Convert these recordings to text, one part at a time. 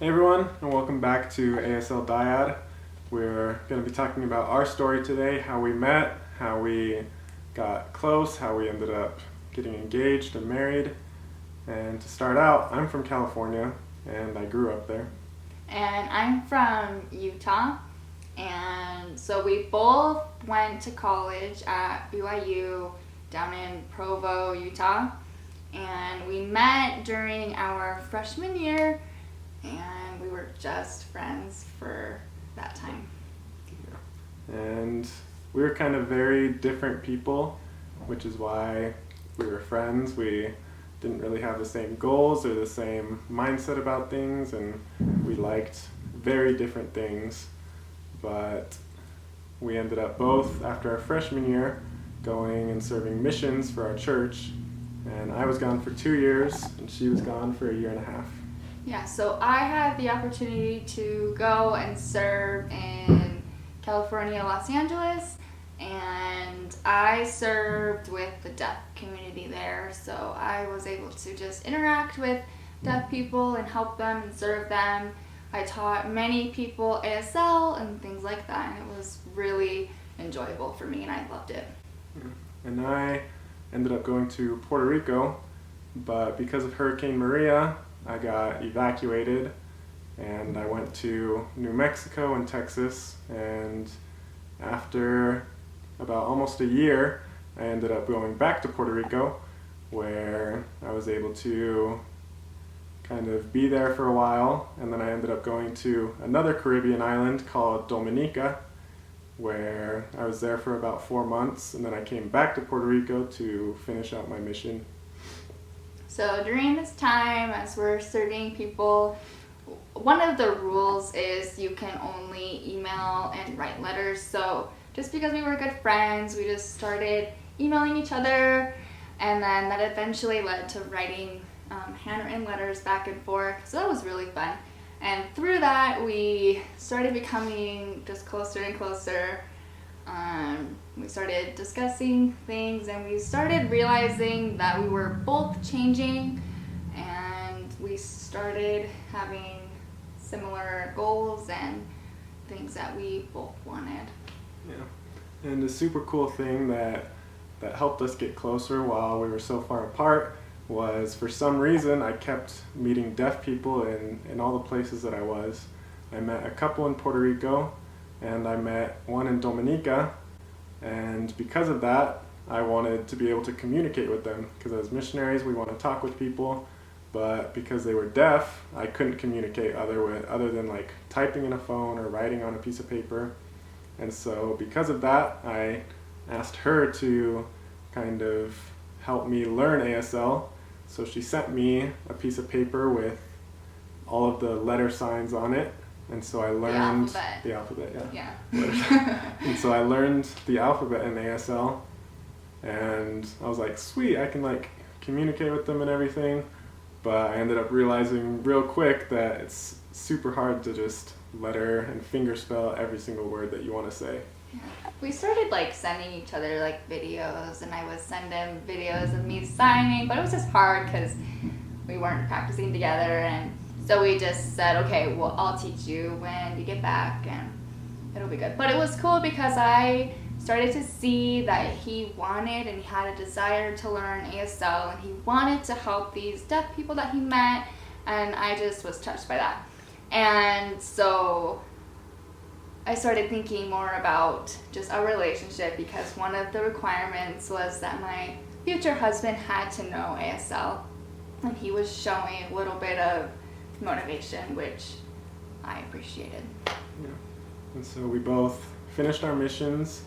Hey everyone, and welcome back to ASL Dyad. We're going to be talking about our story today, how we met, how we got close, how we ended up getting engaged and married. And to start out, I'm from California, and I grew up there. And I'm from Utah, and so we both went to college at BYU down in Provo, Utah, and we met during our freshman year, and we were just friends for that time. And we were kind of very different people, which is why we were friends. We didn't really have the same goals or the same mindset about things, and we liked very different things. But we ended up both, after our freshman year, going and serving missions for our church. And I was gone for 2 years, and she was gone for 1.5 years. Yeah, so I had the opportunity to go and serve in California, Los Angeles, and I served with the deaf community there, so I was able to just interact with deaf people and help them and serve them. I taught many people ASL and things like that, and it was really enjoyable for me, and I loved it. And I ended up going to Puerto Rico, but because of Hurricane Maria, I got evacuated, and I went to New Mexico and Texas, and after about almost a year, I ended up going back to Puerto Rico, where I was able to kind of be there for a while, and then I ended up going to another Caribbean island called Dominica, where I was there for about 4 months, and then I came back to Puerto Rico to finish out my mission. So during this time, as we're serving people, one of the rules is you can only email and write letters. So just because we were good friends, we just started emailing each other, and then that eventually led to writing handwritten letters back and forth. So that was really fun. And through that, we started becoming just closer and closer. We started discussing things, and we started realizing that we were both changing, and we started having similar goals and things that we both wanted. Yeah. And a super cool thing that helped us get closer while we were so far apart was, for some reason, I kept meeting deaf people in all the places that I was. I met a couple in Puerto Rico, and I met one in Dominica, and because of that, I wanted to be able to communicate with them, because as missionaries, we want to talk with people, but because they were deaf, I couldn't communicate other than like typing in a phone or writing on a piece of paper. And so because of that, I asked her to kind of help me learn ASL. So she sent me a piece of paper with all of the letter signs on it. And so I learned the alphabet, Yeah. And so I learned the alphabet in ASL, and I was like, sweet, I can like communicate with them and everything. But I ended up realizing real quick that it's super hard to just letter and finger spell every single word that you want to say. Yeah. We started like sending each other like videos, and I would send them videos of me signing, but it was just hard because we weren't practicing together, and so we just said, okay, well, I'll teach you when you get back, and it'll be good. But it was cool because I started to see that he wanted and he had a desire to learn ASL, and he wanted to help these deaf people that he met, and I just was touched by that. And so I started thinking more about just our relationship, because one of the requirements was that my future husband had to know ASL, and he was showing a little bit of motivation, which I appreciated. Yeah. And so we both finished our missions,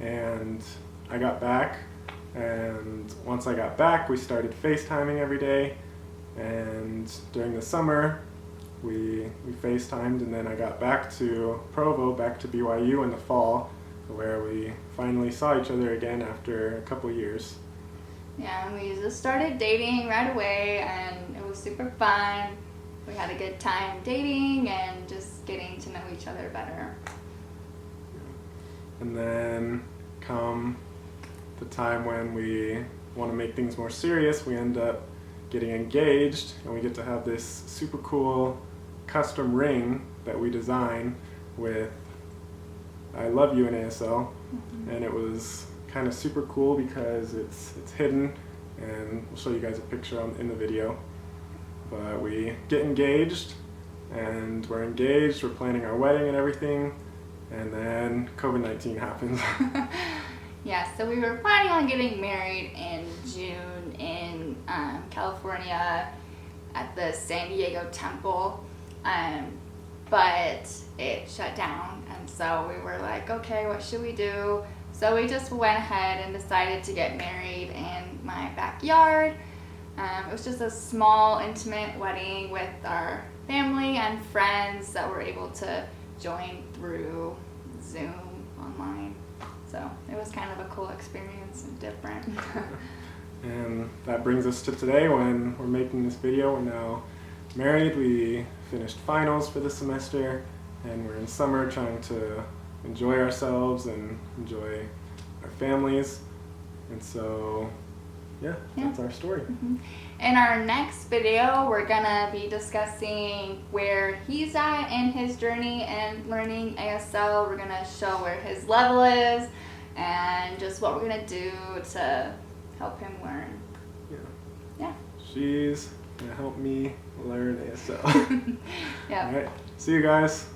and I got back, and once I got back, we started FaceTiming every day, and during the summer we FaceTimed, and then I got back to Provo, back to BYU in the fall, where we finally saw each other again after a couple years. Yeah, and we just started dating right away, and it was super fun. We had a good time dating and just getting to know each other better. And then come the time when we want to make things more serious, we end up getting engaged, and we get to have this super cool custom ring that we design with I love you in ASL, and it was kind of super cool because it's hidden, and we'll show you guys a picture in the video. But we get engaged, and we're engaged, we're planning our wedding and everything, and then COVID-19 happens. Yeah, so we were planning on getting married in June in California at the San Diego Temple, but it shut down, and so we were like, okay, what should we do? So we just went ahead and decided to get married in my backyard. It was just a small, intimate wedding with our family and friends that were able to join through Zoom online. So it was kind of a cool experience and different. And that brings us to today when we're making this video. We're now married, we finished finals for the semester, and we're in summer trying to enjoy ourselves and enjoy our families. And so, yeah, that's our story. In our next video, we're gonna be discussing where he's at in his journey and learning ASL. We're gonna show where his level is and just what we're gonna do to help him learn. Yeah. She's gonna help me learn ASL. Yeah. All right, see you guys.